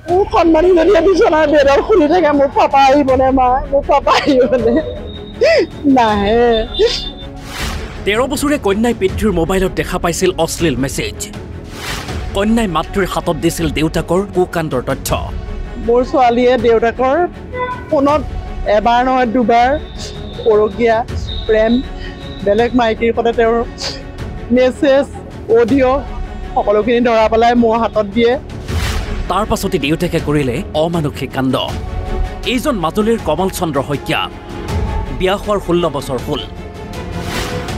মোৰ সন্মানী যদি বিচনাৰ বেডত শুনি থাকে মোৰ পাপা আহিবনে মা মোৰ পাপা আহিবনে নাহে 13 বছৰীয়া কন্যাই পিতৃৰ মোবাইলত দেখা পাইছিল অশ্লীল মেছেজ কন্যাই মাতৃৰ হাতত দিছিল দেউতাকৰ কুকাণ্ডৰ তথ্য মোৰ ছোৱালীয়ে দেউতাকৰ ফোনত এবাৰ নহয় দুবাৰ পৰকীয়া প্ৰেম বেলেগ মাইকীৰ সৈতে তেওঁৰ মেছেজ অডিঅ' সকলোখিনি ধৰা পেলাই মোৰ হাতত দিয়ে তাৰ পাছতে দেউতাকে কৰিলে অমানুষিক কাণ্ড এইজন মাজুলীৰ কমল চন্দ্ৰ শইকীয়া বিয়া হোৱাৰ 16 বছৰ হ'ল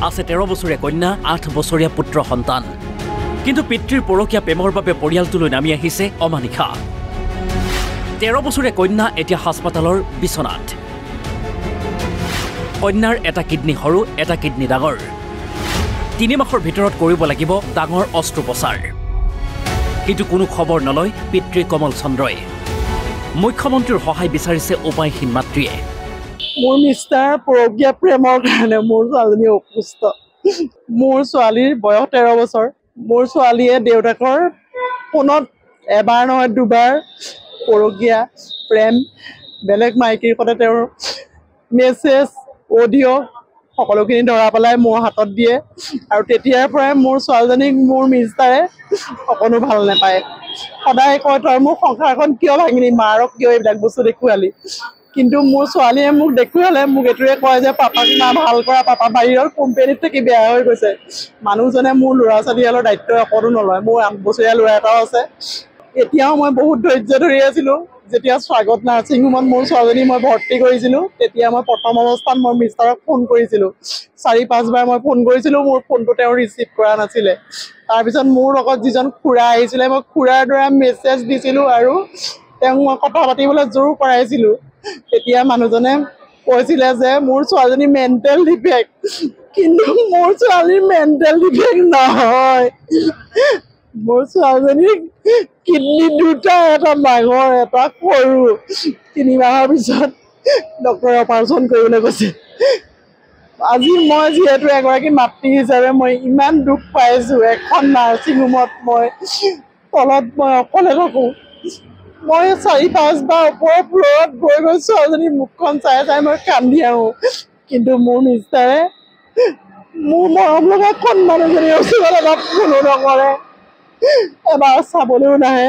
আছে 13 বছৰীয়া কন্যা 8 বছৰীয়া পুত্ৰ সন্তান কিন্তু পিতৃৰ পৰকীয়া প্ৰেমৰ বাবে পৰিয়ালটোলৈ নামি আহিছে অমানিশা 13 বছৰীয়া কন্যা এতিয়া হাস্পতালৰ বিছনাত কন্যাৰ এটা কিডনী সৰু এটা কিডনী ডাঙৰ 3 মাহৰ ভিতৰত কৰিব লাগিব ডাঙৰ অস্ত্ৰোপচাৰ কিন্তু কোনো খবৰ নলয় পিতৃ কমল চন্দ্ৰই মুখ্যমন্ত্ৰীৰ সহায় বিচাৰিছে উপায়হীন মাতৃয়ে মোৰ মিষ্টাৰ পৰকীয়া প্ৰেমৰ কাৰণে মোৰ ছোৱালীজনী অসুস্থ মোৰ ছোৱালীৰ বয়স 13 বছৰ মোৰ ছোৱালীয়ে দেউতাকৰ ফোনত এবাৰ নহয় দুবাৰ পৰকীয়া প্ৰেম বেলেগ মাইকীৰ সৈতে তেওঁৰ মেছেজ অডিঅ' সকলোখিনি ধৰা পেলাই মোৰ হাতত দিয়ে আৰু তেতিয়াৰ পৰাই মোৰ ছোৱালীজনীক মোৰ মিষ্টাৰে অকণো ভাল নাপায় সদায় কয় তই মোৰ সংসাৰখন কিয় ভাঙিলি মাৰক কিয় এইবিলাক বস্তু দেখুৱালি কিন্তু মোৰ ছোৱালীয়ে মোক দেখুৱালে মোক এইটোৱে কয় যে পাপাক না ভাল কৰা পাপা বাহিৰৰ কোম্পানীত থাকি বেয়া হৈ গৈছে মানুহজনে মোৰ ল'ৰা ছোৱালীহালৰ দায়িত্ব অকণো নলয় মোৰ 8 বছৰীয়া ল'ৰা এটাও আছে এতিয়াও মই বহুত ধৈৰ্য ধৰি আছিলোঁ যেতিয়া স্বাগত নাৰ্ছিং হোমত মোৰ ছোৱালীজনী মই ভৰ্তি কৰিছিলোঁ তেতিয়া মই প্ৰথম অৱস্থাত মই মিষ্টাৰক ফোন কৰিছিলোঁ 4-5 বাৰ মই ফোন কৰিছিলোঁ মোৰ ফোনটো তেওঁ ৰিচিভ কৰা নাছিলে তাৰপিছত মোৰ লগত যিজন খুৰা আহিছিলে মই খুৰাৰ দ্বাৰা মেছেজ দিছিলোঁ আৰু তেওঁক মই কথা পাতিবলৈ জোৰ কৰাইছিলোঁ তেতিয়া মানুহজনে কৈছিলে যে মোৰ ছোৱালীজনী মেণ্টেল ডিফেক্ট কিন্তু মোৰ ছোৱালীৰ মেণ্টেল ডিফেক্ট নহয় মোৰ ছোৱালীজনীৰ কিডনী দুটা এটা ডাঙৰ এটা সৰু 3 মাহৰ পিছত ডক্টৰে অপাৰেশ্যন কৰিবলৈ কৈছে আজি মই যিহেতু এগৰাকী মাতৃ হিচাপে মই ইমান দুখ পাইছোঁ এখন নাৰ্ছিং হোমত মই তলত মই অকলে থাকোঁ মই 4-5 বাৰ ওপৰৰ ফ্ল'ৰত গৈ গৈ ছোৱালীজনীৰ মুখখন চাই চাই মই কান্দি আহোঁ কিন্তু মোৰ মিষ্টাৰে মোৰ মৰম লগা সন্মানজনীৰ ওচৰত অলপ কোনো নকৰে এবাৰ চাবলৈও নাহে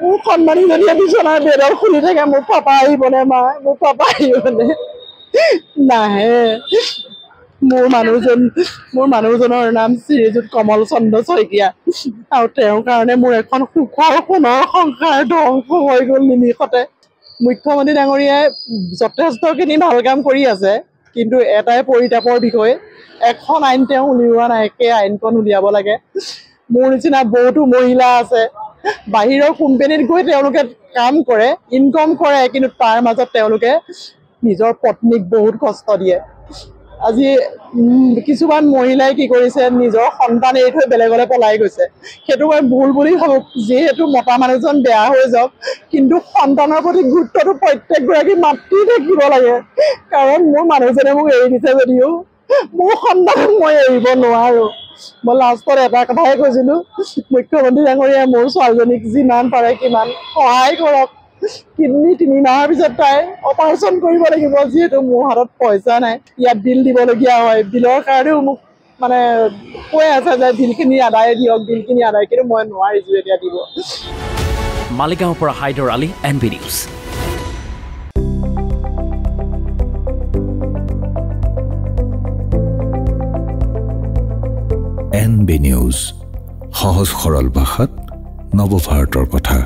মোৰ সন্মানীজনীয়ে বিচনাৰ বেডত শুনি থাকে মোৰ পাপা আহিবনে মা মোৰ পাপা আহিবনে নাহে মোৰ মানুহজনৰ নাম শ্ৰীযুত কমল চন্দ্ৰ শইকীয়া আৰু তেওঁৰ কাৰণে মোৰ এখন সুখৰ সোণৰ সংসাৰ ধ্বংস হৈ গ'ল নিমিষতে মুখ্যমন্ত্ৰী ডাঙৰীয়াই যথেষ্টখিনি ভাল কাম কৰি আছে কিন্তু এটাই পৰিতাপৰ বিষয় এখন আইন তেওঁ উলিওৱা নাই সেই আইনখন উলিয়াব লাগে মোৰ নিচিনা বহুতো মহিলা আছে বাহিৰৰ কোম্পানীত গৈ তেওঁলোকে কাম কৰে ইনকম কৰে কিন্তু তাৰ মাজত তেওঁলোকে নিজৰ পত্নীক বহুত কষ্ট দিয়ে আজি কিছুমান মহিলাই কি কৰিছে নিজৰ সন্তান এৰি থৈ বেলেগলৈ পলাই গৈছে সেইটো মই ভুল বুলি ভাবোঁ যিহেতু মতা মানুহজন বেয়া হৈ যাওক কিন্তু সন্তানৰ প্ৰতি গুৰুত্বটো প্ৰত্যেকগৰাকী মাতৃ থাকিব লাগে কাৰণ মোৰ মানুহজনে মোক এৰি দিছে যদিও মোৰ সন্তানক মই এৰিব নোৱাৰোঁ মই লাষ্টত এটা কথাই কৈছিলোঁ মুখ্যমন্ত্ৰী ডাঙৰীয়াই মোৰ ছোৱালীজনীক যিমান পাৰে কিমান সহায় কৰক কিডনী 3 মাহৰ পিছত তাই অপাৰেশ্যন কৰিব লাগিব যিহেতু মোৰ হাতত পইচা নাই ইয়াত বিল দিবলগীয়া হয় বিলৰ কাৰণেও মোক মানে কৈ আছে যে বিলখিনি আদায় দিয়ক বিলখিনি আদায় কিন্তু মই নোৱাৰিছোঁ এতিয়া দিব মালিগাঁৱৰ পৰা Haidar Ali NB news NB news সহজ সৰল ভাষাত নৱভাৰতৰ কথা